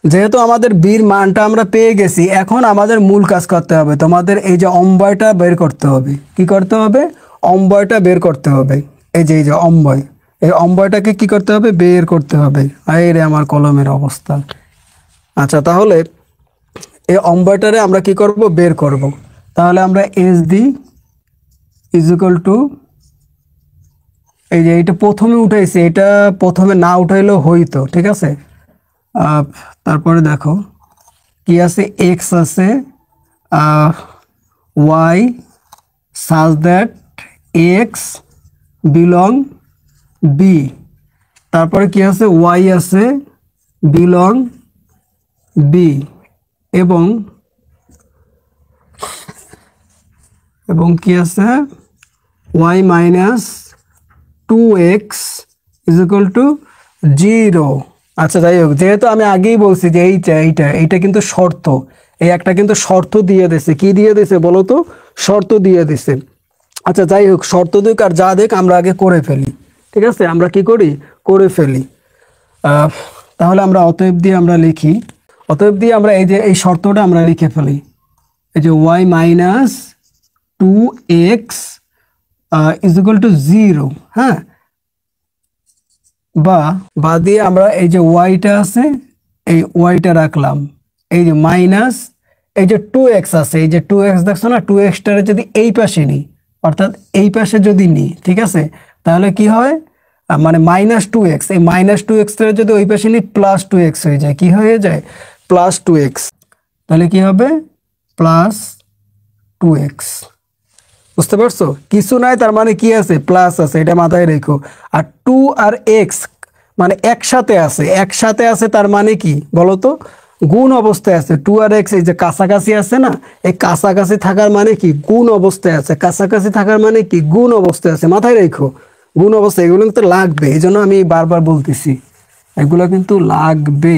যেহেতু আমাদের বির মানটা আমরা পেয়ে গেছি, এখন আমাদের মূল কাজ করতে হবে, তোমাদের এই যে অম্বয়টা বের করতে হবে। কি করতে হবে? অম্বয়টা বের করতে হবে। এই যে অম্বয়, এই অম্বয়টাকে কি করতে হবে, বের করতে হবে। এই রে আমার কলমের অবস্থা। আচ্ছা, তাহলে এই অম্বয়টারে আমরা কি করব, বের করব। তাহলে আমরা S D is equal two, এই যে এটা প্রথমে উঠাইছে, এটা প্রথমে না উঠাইলেও হইতো, ঠিক আছে। তারপরে দেখো কি আছে, এক্স আছে, Y such that x belong B, তারপরে কি আছে, ওয়াই আছে বিলং বি, এবং কি আছে, Y -2x is equal two 0। আচ্ছা যাই হোক, যেহেতু আমি আগেই বলছি যে এইটা কিন্তু শর্ত, এই একটা কিন্তু শর্ত দিয়ে দিছে। কি দিয়ে দিছে বলো তো? শর্ত দিয়ে দিছে। আচ্ছা যাই হোক, শর্ত দিক আর যা দিক আমরা আগে করে ফেলি, ঠিক আছে। আমরা কি করি, করে ফেলি। তাহলে আমরা অতএব দিয়ে আমরা লিখি, অতএব দিয়ে আমরা এই যে এই শর্তটা আমরা লিখে ফেলি, এই যে y -2x is equal two 0, হ্যাঁ, বা দিয়ে আমরা এই যে ওয়াইটা আছে, এই ওয়াইটা রাখলাম, এই যে মাইনাস এই যে 2x আছে, এই যে 2x দেখছো না, 2xটারে যদি এই পাশে নিই, অর্থাৎ এই পাশে যদি নিই, ঠিক আছে, তাহলে কি হয়, মানে -2x, এই -2x টারে যদি ওই পাশে নিই +2x হয়ে যায়। কি হয়ে যায়? +2x। তাহলে কি হবে, +2x। বুঝতে পারছো? কিছু নাই, তার মানে কি আছে, প্লাস আছে, এটা মাথায় রেখো। আর 2 আর x মানে একসাথে আছে, একসাথে আছে, তার মানে কি বলতো, গুণ অবস্থায় আছে। 2 আর x এই যে কাছাকাছি আছে না, এই কাছাকাছি থাকার মানে কি, গুণ অবস্থায় আছে। কাছাকাছি থাকার মানে কি, গুণ অবস্থায় আছে। মাথায় রেখো, গুণ অবস্থা, এগুলো কিন্তু লাগবে, এই জন্য আমি বারবার বলতেছি, এগুলো কিন্তু লাগবে।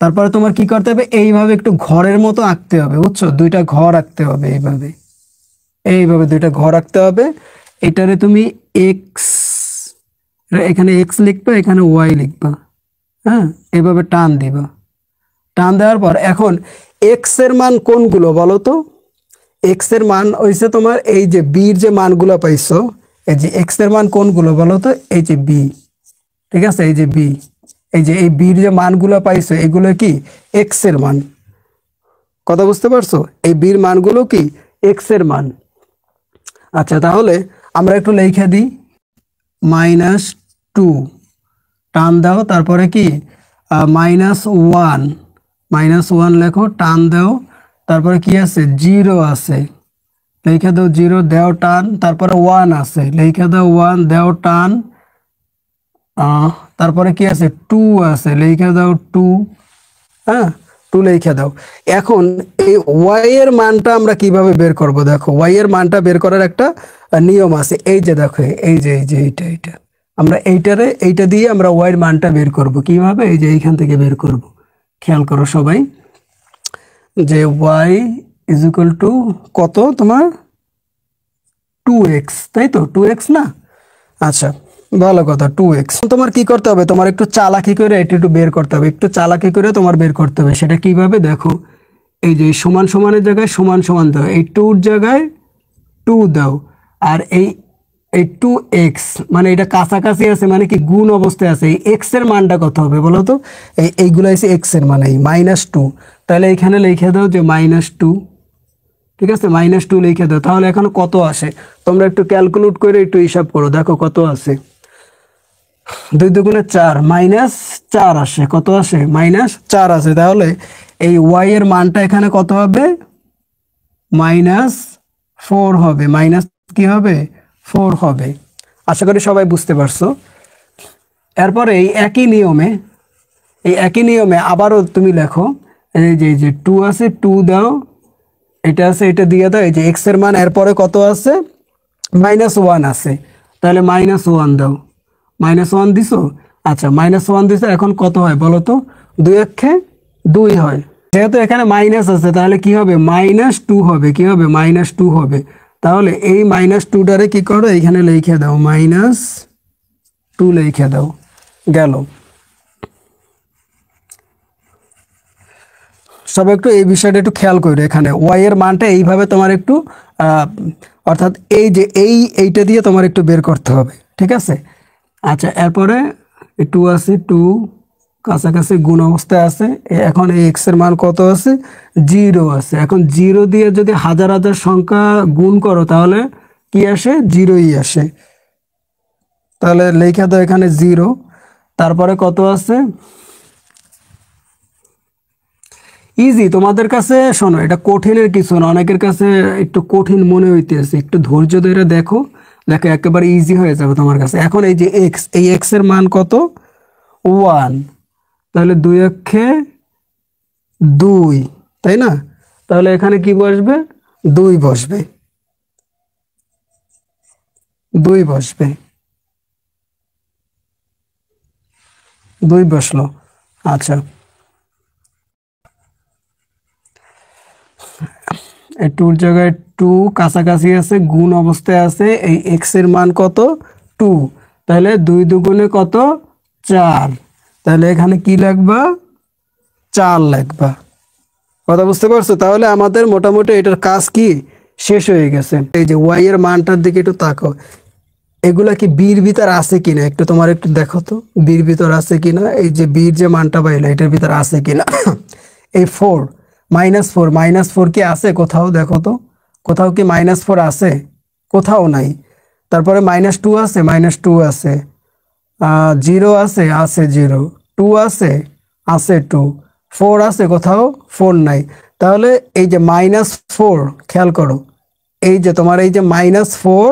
তারপরে তোমার কি করতে হবে, এইভাবে একটু ঘরের মতো আঁকতে হবে, বুঝছো, দুইটা ঘর আঁকতে হবে, এইভাবে এইভাবে দুইটা ঘর আঁকতে হবে। এটারে তুমি এক্স, এখানে এক্স লিখবা, এখানে ওয়াই লিখবা, হ্যাঁ, এভাবে টান দিবা। টান দেওয়ার পর এখন এক্স এর মান কোনগুলো বলো তো? এক্স এর মান হইছে তোমার এই যে বির যে মানগুলো পাইছো, এই যে এক্স এর মান কোনগুলো বলো তো? এই যে বি, ঠিক আছে, এই যে বি, এই যে এই বির যে মানগুলো পাইছো, এগুলো কি এক্স এর মান। কথা বুঝতে পারছো? এই বির মানগুলো কি এক্স এর মান। আচ্ছা, তাহলে আমরা একটু লিখে দিই, -2 টান দাও, তারপরে কি -1 লেখো, টান দাও, তারপরে কি আছে, 0 আছে, লিখে দাও 0, দেও টান, তারপরে 1 আছে, লিখে দাও 1, দেও টান, তারপরে কি আছে, 2 আছে, লিখে দাও 2, হ্যাঁ 2 লিখে দাও। এখন এই ওয়াই এর মানটা আমরা কিভাবে বের করব? দেখো, ওয়াই এর মানটা বের করার একটা নিয়ম আছে। এই যে দেখো, এই যে এইটা আমরা এইটা দিয়ে আমরা ওয়াই এর মানটা বের করব। কিভাবে? এই যে এইখান থেকে বের করব। খেয়াল করো সবাই, যে ওয়াই ইজ ইকুয়াল টু কত তোমার, 2x, তাই তো, 2x না? আচ্ছা, ভালো কথা, 2x। তোমার কি করতে হবে, তোমার একটু চালাকি করে এটা একটু বের করতে হবে, একটু চালাকি করে তোমার বের করতে হবে। সেটা কিভাবে? দেখো, এই যে সমান সমানের জায়গায় সমান সমান দাও, এই 2 এর জায়গায় 2 দাও, আর এই 2x মানে এটা কাছাকাছি আছে, মানে কি গুণ অবস্থায় আছে। এই x এর মানটা কত হবে বলো তো? এইগুলো আছে x এর মান, এই -2, তাহলে এখানে লিখে দাও যে -2, ঠিক আছে, -2 লিখে দাও। তাহলে এখন কত আসে তোমরা একটু ক্যালকুলেট করে একটু হিসাব করো, দেখো কত আসে। 2 দুগুণে 4, -4 আসে। কত আসে? -4 আসে। তাহলে এই ওয়াই এর মানটা এখানে কত হবে? -4 হবে। মাইনাস কি হবে? 4 হবে। আশা করি সবাই বুঝতে পারছো। এরপরে এই একই নিয়মে আবারও তুমি লেখো, এই যে 2 আছে, 2 দাও, এটা আছে, এটা দিয়ে দাও। এই যে এক্স এর মান এরপরে কত আছে? -1 আছে। তাহলে -1 দাও। -1 দিছো? আচ্ছা, -1 দিছো। এখন কত হয় বলো তো? 2 একে 2 হয়। যেহেতু এখানে মাইনাস আছে তাহলে কি হবে? -2 হবে। কি হবে? -2 হবে। তাহলে এই -2টারে কি করো? এখানে লিখে দাও, -2 লিখে দাও। গেল। সবাই একটু এই বিষয়টা একটু খেয়াল করো। এখানে ওয়াই এর মানটা এইভাবে তোমার একটু অর্থাৎ এই যে এইটা দিয়ে তোমার একটু বের করতে হবে, ঠিক আছে? আচ্ছা, এরপরে 2 আছে, 2 কাছাকাছি গুণ অবস্থায় আছে। এখন এই এক্স এর মান কত আছে? 0 আছে। এখন 0 দিয়ে যদি হাজার হাজার সংখ্যা গুণ করো তাহলে কি আসে? 0ই আসে। তাহলে লেখা দাও এখানে 0। তারপরে কত আছে? ইজি। তোমাদের কাছে শোনো, এটা কঠিনের কিছু না, অনেকের কাছে একটু কঠিন মনে হইতেছে। একটু ধৈর্য ধরে দেখো, দেখো একেবারে ইজি হয়ে যাবে তোমার কাছে। এখন এই যে এক্স, এই এক্স এর মান কত? 1। তাহলে 2 একে 2, তাই না? তাহলে এখানে কি বসবে? 2 বসবে। 2 বসবে। 2 বসলো। আচ্ছা, এই 2 জায়গায় 2 কাছাকাছি আছে, গুণ অবস্থায় আছে। এই এক্স এর মান কত? 2। তাহলে 2 দুগুণে কত? 4। তাহলে এখানে কি লিখবা? 4 লিখবা। কথা বুঝতে পারছো? তাহলে আমাদের মোটামুটি এটার কাজ কি শেষ হয়ে গেছে। এই যে ওয়াই এর মানটার দিকে একটু তাকাও, এগুলা কি বির ভিতর আছে কিনা একটু তোমার একটু দেখো তো, বির ভিতর আছে কিনা। এই যে বির যে মানটা পাইলো এটার ভিতর আছে কিনা। এই 4, -4 কি আছে কোথাও? দেখো তো, কোথাও কি -4 আছে? কোথাও নাই। তারপরে -2 আছে, -2 আছে। 0 আছে, আছে 0। 2 আছে, আছে 2। 4 আছে কোথাও? 4 নাই। তাহলে এই যে -4, খেয়াল করো, এই যে তোমার এই যে -4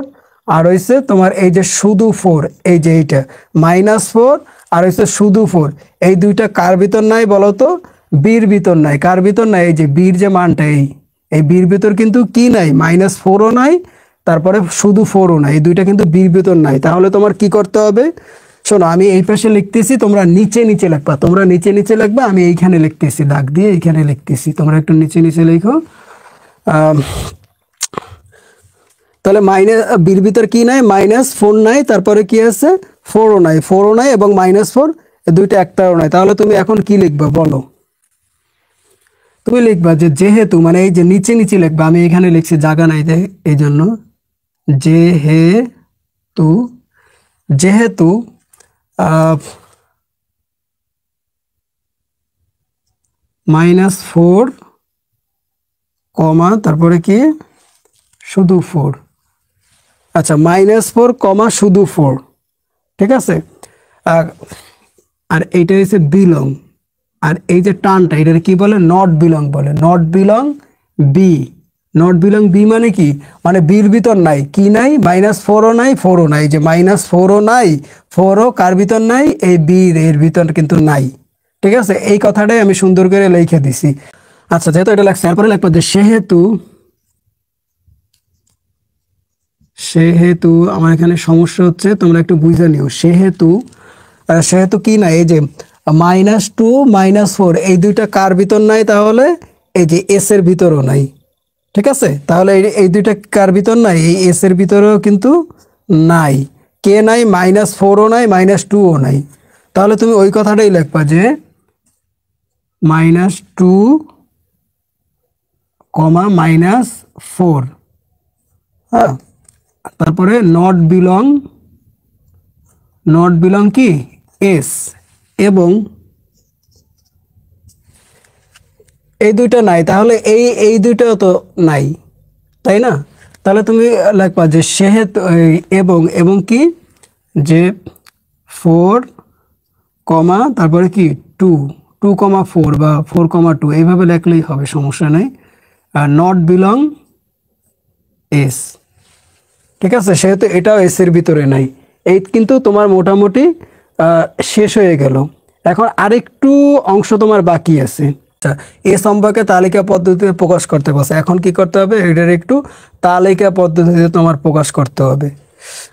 আর হইছে তোমার এই যে শুধু 4, এই যে এইটা -4 আর হইছে শুধু 4, এই দুইটা কার ভিতর নাই বলো তো? বির ভিতর নাই। কার ভিতর নাই? এই যে বির যে মানটা, এই বির ভিতর কিন্তু কি নাই? -4ও নাই, তারপরে শুধু 4ও নাই। এই দুইটা কিন্তু বির ভিতর নাই। তাহলে তোমার কি করতে হবে? শোনো, আমি এই পাশে লিখতেছি, তোমরা নিচে নিচে লিখবা। তোমরা নিচে নিচে লিখবা, আমি এইখানে লিখতেছি, দাগ দিয়ে এইখানে লিখতেছি। তোমরা একটু নিচে নিচে লিখো। তাহলে বির ভিতর কি নাই? -4 নাই, তারপরে কি আছে? 4ও নাই। 4ও নাই এবং -4, এই দুইটা একটাও নাই। তাহলে তুমি এখন কি লিখবা বলো? তুমি লিখবা যে যেহেতু, মানে এই যে নিচে নিচে লিখবা, আমি এখানে লিখছি, জায়গা নাই এই জন্য। যেহেতু, যেহেতু -4, তারপরে কি? শুধু 4। আচ্ছা, -4, শুধু 4, ঠিক আছে। আর এইটা হচ্ছে বিলং। আর এই যে টানটা, এটার কি বলে? নট বিলং বলে। Not belong B. Not belong B মানে কি? মানে বির ভিতর নাই। কি নাই? -4ও নাই, 4ও নাই। যে -4ও নাই, 4ও কার ভিতর নাই? এই বির এর ভিতর কিন্তু নাই। ঠিক আছে, এই কথাটাই আমি সুন্দর করে লিখে দিছি। আচ্ছা, যেহেতু এটা লাগছে, তারপরে লিখবো যে সেহেতু, সেহেতু আমার এখানে সমস্যা হচ্ছে, তোমরা একটু বুঝে নিও। সেহেতু, সেহেতু কি না? এই যে -2, -4, এই দুইটা কার ভিতর নাই? তাহলে এই যে এস এর ভিতরও নাই। ঠিক আছে, তাহলে এই দুইটা কার ভিতর নাই? এই এস এর ভিতরেও কিন্তু নাই। কে নাই? -4ও নাই, -2ও নাই। তাহলে তুমি ওই কথাটাই লিখবা যে -2, -4। হ্যাঁ, তারপরে নট বিলং, নট বিলং কি? এস। এবং এই দুইটা নাই, তাহলে এই দুইটাও তো নাই। তাই না? তাহলে তুমি লিখবা যে সেহেতু এবং এবং কি যে 4 কমা তারপরে কি 2 2,4 বা 4,2 এইভাবে লিখলেই হবে, সমস্যা নেই। আর নট বিলং এস, ঠিক আছে, সেহেতু এটাও এস এর ভিতরে নাই। এই কিন্তু তোমার মোটামুটি শেষ হয়ে গেল। এখন আরেকটু অংশ তোমার বাকি আছে। আচ্ছা, এ সম্পর্কে তালিকা পদ্ধতিতে প্রকাশ করতে বলছে। এখন কি করতে হবে, এটার একটু তালিকা পদ্ধতিতে তোমার প্রকাশ করতে হবে।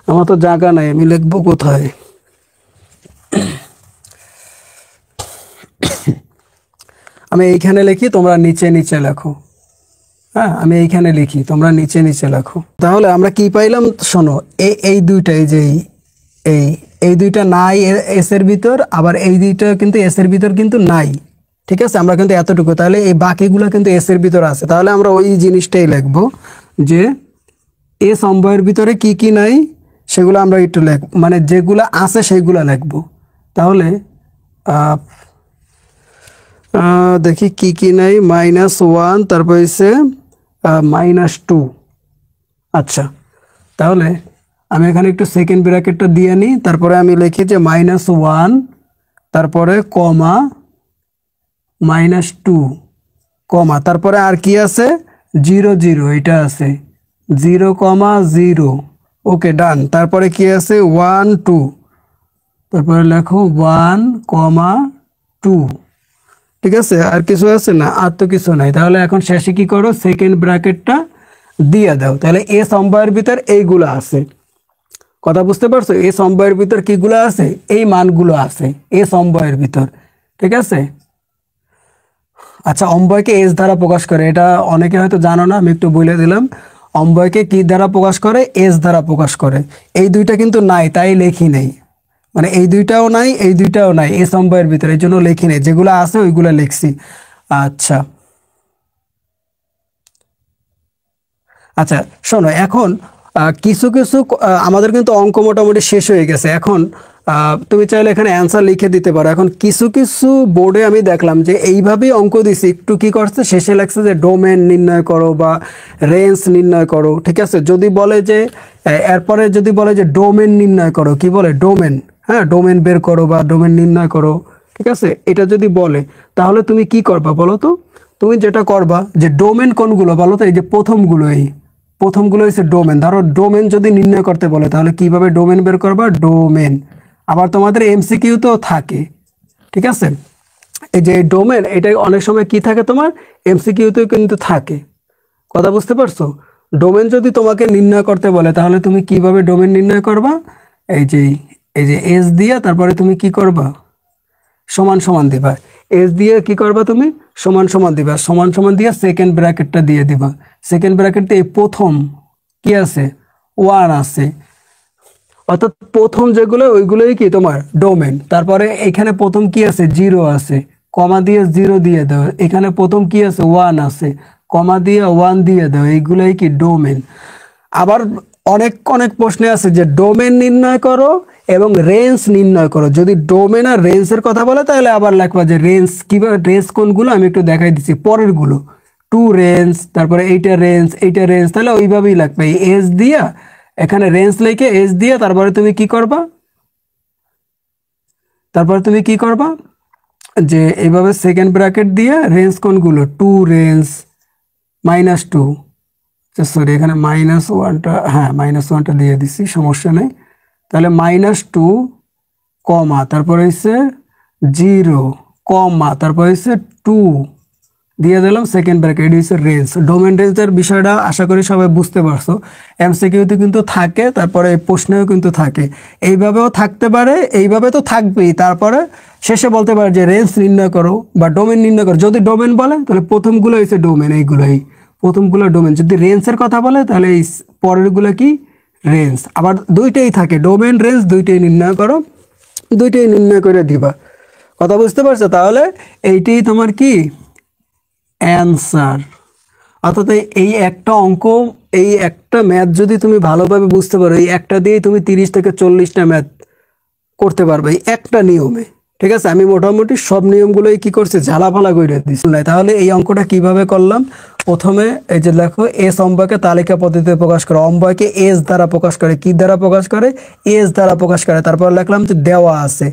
আমার তো জায়গা নাই, আমি লিখবো কোথায়? আমি এইখানে লিখি, তোমরা নিচে নিচে লেখো। হ্যাঁ, আমি এইখানে লিখি, তোমরা নিচে নিচে লেখো। তাহলে আমরা কি পাইলাম শোনো, এই দুইটা, এই যে এই এই দুইটা নাই এস এর ভিতর, আবার এই দুইটা কিন্তু এস এর ভিতর কিন্তু নাই, ঠিক আছে। আমরা কিন্তু এতটুকু, তাহলে এই বাকিগুলো কিন্তু এস এর ভিতর আছে। তাহলে আমরা ওই জিনিসটাই লিখবো যে এ সমবায়ের ভিতরে কি কি নাই সেগুলো আমরা একটু লিখব, মানে যেগুলো আছে সেইগুলো লিখবো। তাহলে দেখি কি কি নাই, -1, তারপর হচ্ছে -2। আচ্ছা, তাহলে আমি এখানে একটু সেকেন্ড ব্র্যাকেটটা দিয়ে নিই, তারপরে আমি লিখি যে -1, তারপরে কমা -2 কমা, তারপরে আর কি আছে 0 0, এটা আছে 0,0। ওকে, ডান। তারপরে কি আছে 1 2, তারপরে লেখো 1,2, ঠিক আছে। আর কিছু আছে না? আর তো কিছু নাই। তাহলে এখন শেষে কি করো, সেকেন্ড ব্র্যাকেটটা দিয়ে দাও। তাহলে এ সমবায়ের ভিতর এইগুলো আছে, কথা বুঝতে পারছো? এ সমবায়ের ভিতর কিগুলো আছে, এই মানগুলো আছে এ সমবায়ের ভিতর, ঠিক আছে। আচ্ছা, অম্বয়কে এস দ্বারা প্রকাশ করে, এটা অনেকে হয়তো জানো না, আমি একটু বলে দিলাম। অম্বয়কে কি দ্বারা প্রকাশ করে, এস দ্বারা প্রকাশ করে। এই দুইটা কিন্তু নাই, তাই লেখি নেই, মানে এই দুইটাও নাই, এই দুইটাও নাই এ সমবায়ের ভিতরে, এই জন্য লেখি নেই। যেগুলো আছে ওইগুলো লিখছি। আচ্ছা আচ্ছা, শোনো, এখন কিছু কিছু আমাদের কিন্তু অঙ্ক মোটামুটি শেষ হয়ে গেছে। এখন তুমি চাইলে এখানে অ্যান্সার লিখে দিতে পারো। এখন কিছু কিছু বোর্ডে আমি দেখলাম যে এইভাবেই অঙ্ক দিছি, একটু কি করছে শেষে লাগছে যে ডোমেন নির্ণয় করো বা রেঞ্জ নির্ণয় করো, ঠিক আছে। যদি বলে যে এরপরে যদি বলে যে ডোমেন নির্ণয় করো, কি বলে ডোমেন, হ্যাঁ, ডোমেন বের করো বা ডোমেন নির্ণয় করো, ঠিক আছে। এটা যদি বলে তাহলে তুমি কি করবা বলো তো? তুমি যেটা করবা যে ডোমেন কোনগুলো বলো তো, এই যে প্রথমগুলো, এই প্রথমগুলো হচ্ছে ডোমেন। ধরো ডোমেন যদি নির্ণয় করতে বলে তাহলে কিভাবে ডোমেন বের করবা, ডোমেন। আবার তোমাদের এমসিকিউ তো থাকে, ঠিক আছে। এই যে ডোমেন, এটা অনেক সময় কি থাকে তোমার এমসিকিউতেও কিন্তু থাকে, কথা বুঝতে পারছো? ডোমেন যদি তোমাকে নির্ণয় করতে বলে তাহলে তুমি কিভাবে ডোমেন নির্ণয় করবা, এই যে এই যে এস দিয়া তারপরে তুমি কি করবা, সমান সমান দিবা। এস দিয়ে কি করবা তুমি, সমান সমান দিবা, সমান সমান দিয়ে সেকেন্ড ব্র্যাকেটটা দিয়ে দিবা। সেকেন্ড ব্র্যাকেটে এই প্রথম কি আছে, 1 আছে, অর্থাৎ প্রথম যেগুলো ওইগুলোই কি তোমার ডোমেন। তারপরে এখানে প্রথম কি আছে, 0 আছে, কমা দিয়ে 0 দিয়ে দাও। এখানে প্রথম কি আছে, 1 আছে, কমা দিয়ে 1 দিয়ে দাও। এইগুলোই কি ডোমেন। আবার অনেক অনেক প্রশ্নে আছে যে ডোমেন নির্ণয় করো এবং রেঞ্জ নির্ণয় করো। যদি ডোমেন আর রেঞ্জের কথা বলে তাহলে আবার লিখবা যে রেঞ্জ, কিভাবে রেঞ্জ কোনগুলো আমি একটু দেখাই দিচ্ছি পরের গুলো, 2 রেঞ্জ, তারপরে এইটা রেঞ্জ, এইটা রেঞ্জ, তাহলে ওইভাবেই লাগবে। এই এস দিয়া এখানে রেঞ্জ লিখে এস দিয়া তারপরে তুমি কি করবা, তারপরে তুমি কি করবা যে এইভাবে সেকেন্ড ব্র্যাকেট দিয়ে রেঞ্জ কোনগুলো, 2 রেঞ্জ, -2, সরি এখানে -1টা, হ্যাঁ -1টা দিয়ে দিছি, সমস্যা নেই। তাহলে -2 কমা, তারপরে হচ্ছে 0 কমা, তারপরে হচ্ছে 2 দিয়ে দিলাম সেকেন্ড ব্র্যাকেট, এটি হচ্ছে রেঞ্জ। ডোমেন রেঞ্জের বিষয়টা আশা করি সবাই বুঝতে পারছো। এমসিকিউতে কিন্তু থাকে, তারপরে প্রশ্নেও কিন্তু থাকে, এইভাবেও থাকতে পারে, এইভাবে তো থাকবেই। তারপরে শেষে বলতে পারে যে রেঞ্জ নির্ণয় করো বা ডোমেন নির্ণয় করো। যদি ডোমেন বলে তাহলে প্রথমগুলো হচ্ছে ডোমেন, এইগুলোই প্রথমগুলো ডোমেন। যদি রেঞ্জের কথা বলে তাহলে এই পরেরগুলো কি রেঞ্জ। আবার দুইটাই থাকে, ডোমেন রেঞ্জ দুইটাই নির্ণয় করো, দুইটাই নির্ণয় করে দিবা, কথা বুঝতে পারছো? তাহলে এইটাই তোমার কি অ্যান্সার। অর্থাৎ এই একটা অঙ্ক, এই একটা ম্যাথ যদি তুমি ভালোভাবে বুঝতে পারো, এই একটা দিয়েই তুমি 30 থেকে 40টা ম্যাথ করতে পারবে এই একটা নিয়মে, ঠিক আছে। আমি মোটামুটি সব নিয়মগুলোই কি করছি ঝালাফালা করে দিচ্ছি। তাহলে এই অঙ্কটা কিভাবে করলাম প্রথমে এই যে দেখো এস অম্বয়কে তালিকা পদ্ধতিতে প্রকাশ করে, অম্বয়কে এস দ্বারা প্রকাশ করে, কি দ্বারা প্রকাশ করে, এস দ্বারা প্রকাশ করে। তারপর লিখলাম যে দেওয়া আছে,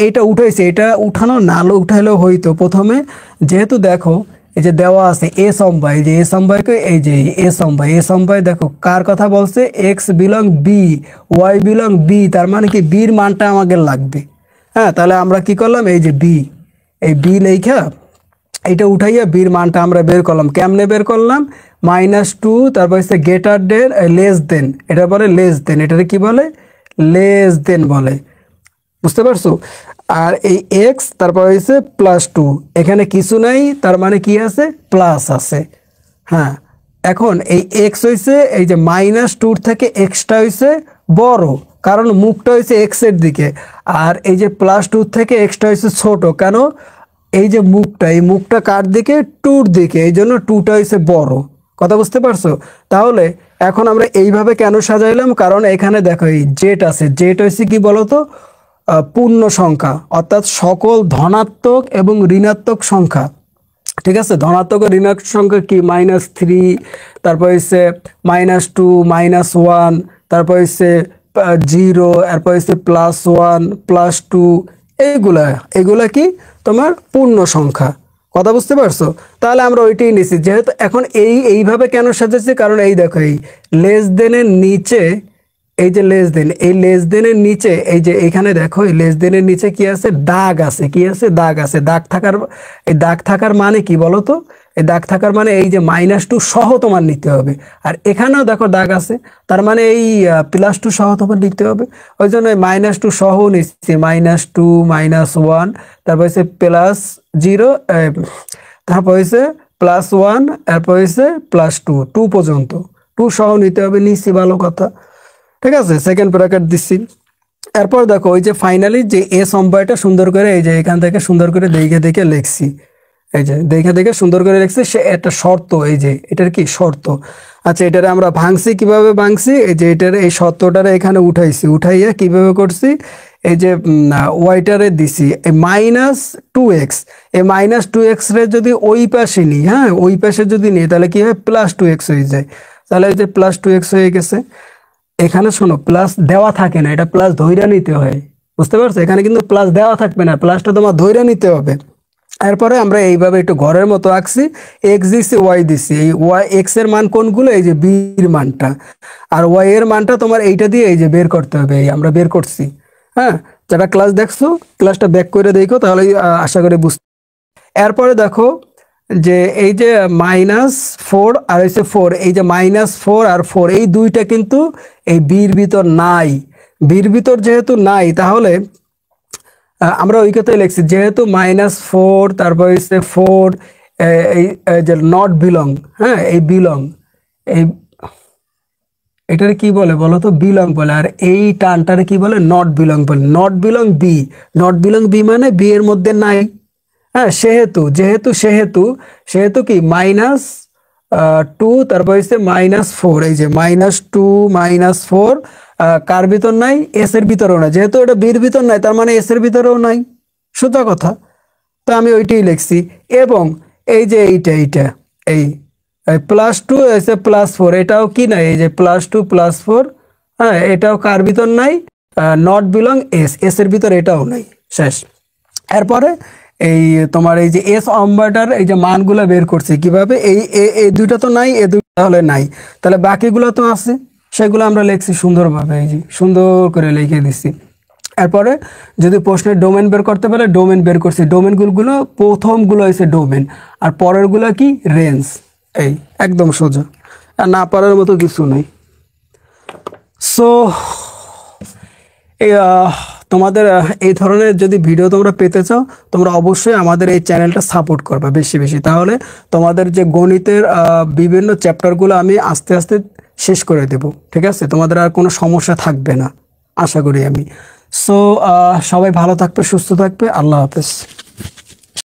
এইটা উঠাইছে, এটা উঠানো নালো উঠাইলেও হইতো। প্রথমে যেহেতু দেখো এই যে দেওয়া আছে এস অম্বয়, এই যে এস অম্বয়কে এই যে এস অম্বয়, এস অম্বয় দেখো কার কথা বলছে, X belong B, Y belong B, তার মানে কি বির মানটা আমাদের লাগবে। হ্যাঁ, তাহলে আমরা কি করলাম, এই যে বি, এই বি লেখা এইটা উঠাইয়া বির মানটা আমরা বের করলাম। কেমনে বের করলাম, -2, তারপর হচ্ছে গ্রেটার দেন লেস দেন, এটা বলে লেস দেন, এটাকে কি বলে, লেস দেন বলে, বুঝতে পারছো। আর এই এক্স তারপর হচ্ছে +2, এখানে কিছু নাই, তার মানে কি আছে, প্লাস আছে। হ্যাঁ, এখন এই এক্স হয়েছে এই যে -2 থেকে এক্সটা হয়েছে বড়, কারণ মুখটা হয়েছে এক্স এর দিকে, আর এই যে +2 থেকে এক্সটা হয়েছে ছোট, কেন, এই যে মুখটা, এই মুখটা কার দিকে, টুর দিকে, এই জন্য টুটা হয়েছে বড়। কথা বুঝতে পারছো। তাহলে এখন আমরা এইভাবে কেন সাজাইলাম, কারণ এখানে দেখো এই জেড আছে, জেড হয়েছে কি বলতো, পূর্ণ সংখ্যা, অর্থাৎ সকল ধনাত্মক এবং ঋণাত্মক সংখ্যা। ঠিক আছে, ধনাত্মক ও ঋণাত্মক সংখ্যা কি, -3, তারপর হচ্ছে -2, -1, তারপর হচ্ছে 0, এরপর হচ্ছে +1, +2, এইগুলা কি তোমার পূর্ণ সংখ্যা। কথা বুঝতে পারছো। তাহলে আমরা ওইটাই নিছি, যেহেতু এখন এইভাবে কেন সাজাচ্ছি, কারণ এই দেখো এই লেস দেনের নিচে, এই যে লেস দেন, এই লেস দেনের নিচে এই যে এখানে দেখো এই লেস দেনের নিচে কি আছে, দাগ আছে, কি আছে, দাগ আছে। এই দাগ থাকার মানে কি বলো তো, এই দাগ থাকার মানে এই যে -2 সহ তোমার নিতে হবে, আর এখানেও দেখো দাগ আছে, তার মানে এই +2 সহ তোমার নিতে হবে। ওই জন্য -2 সহ নিচ্ছি, -2, -1, তারপর হচ্ছে +0, তারপর হচ্ছে +1, এরপর হচ্ছে +2, 2 পর্যন্ত, 2 সহ নিতে হবে, নিচ্ছি, ভালো কথা। ঠিক আছে, সেকেন্ড ব্র্যাকেট দিচ্ছি। এরপর দেখো ওই যে ফাইনালি যে এস অম্বয়টা সুন্দর করে এই যে এখান থেকে সুন্দর করে দেখে দেখে লিখছি, এই যে দেখে দেখে সুন্দর করে লিখছি, সে একটা শর্ত, এই যে এটার কি শর্ত। আচ্ছা, এটারে আমরা ভাঙছি, কিভাবে ভাঙছি, এই যে এটার এই শর্তটারে এখানে উঠাইছি, উঠাইয়া কিভাবে করছি, এই যে ওয়াইটারে দিছি এই -2x, এই -2x রে যদি ওই পাশে নিই, হ্যাঁ ওই পাশে যদি নিই, তাহলে কি হয়, +2x হয়ে যায়। তাহলে এই যে +2x হয়ে গেছে। এখানে শোনো, প্লাস দেওয়া থাকে না, এটা প্লাস ধইরা নিতে হয়, বুঝতে পারছো। এখানে কিন্তু প্লাস দেওয়া থাকবে না, প্লাসটা তোমার ধইরা নিতে হবে। এরপরে আমরা এইভাবে একটু ঘরের মতো আঁকছি, এক্স দিছি, ওয়াই দিছি, এই ওয়াই এক্স এর মান কোনগুলো, এই যে বির মানটা, আর ওয়াই এর মানটা তোমার এইটা দিয়ে এই যে বের করতে হবে, এই আমরা বের করছি। হ্যাঁ, যারা ক্লাস দেখছো ক্লাসটা ব্যাক করে দেখো, তাহলে আশা করি বুঝতে। এরপরে দেখো যে এই যে -4 আর হচ্ছে 4, এই যে -4 আর 4 এই দুইটা কিন্তু এই বির ভিতর নাই। বির ভিতর যেহেতু নাই, তাহলে আমরা ওই কথাই লিখছি, যেহেতু -4 তারপর হচ্ছে 4, এই যে নট বিলং, হ্যাঁ এই বিলং, এই এটারে কি বলে বলো তো, বিলং বলে। আর এই টানটারে কি বলে, নট বিলং বলে। Not belong B, not belong B মানে বি এর মধ্যে নাই। হ্যাঁ, যেহেতু সেহেতু কি -2 তারপর হচ্ছে -4, এই যে -2 -4 কার ভিতর নাই, এস এর ভিতরেও নাই, যেহেতু এটা বির ভিতর নাই, তার মানে এস এর ভিতরেও নাই, সোজা কথা। তো আমি ওইটাই লিখছি। এবং এই যে এইটা এই +2 এসে +4, এটাও কি নাই, এই যে +2 +4, হ্যাঁ এটাও কার ভিতর নাই, নট বিলং এস এর ভিতর এটাও নাই, শেষ। এরপরে এই তোমার এই যে এস অম্বয়টার এই যে মানগুলো বের করছে কিভাবে, এই দুইটা তো নাই, এই দুইটা হলে নাই, তাহলে বাকিগুলো তো আছে, সেগুলো আমরা লিখছি সুন্দরভাবে, এই যে সুন্দর করে লিখে দিচ্ছি। এরপরে যদি প্রশ্নের ডোমেন বের করতে পারে, ডোমেন বের করছি। ডোমেনগুলো প্রথমগুলো হয়েছে ডোমেন, আর পরেরগুলো কি, রেঞ্জ। এই একদম সোজা, আর না পারার মতো কিছু নাই। সো তোমাদের এই ধরনের যদি ভিডিও তোমরা পেতে চাও, তোমরা অবশ্যই আমাদের এই চ্যানেলটা সাপোর্ট করবে বেশি বেশি, তাহলে তোমাদের যে গণিতের বিভিন্ন চ্যাপ্টারগুলো আমি আস্তে আস্তে শেষ করে দেব। ঠিক আছে, তোমাদের আর কোনো সমস্যা থাকবে না, আশা করি আমি। সো সবাই ভালো থাকবে, সুস্থ থাকবে, আল্লাহ হাফেজ।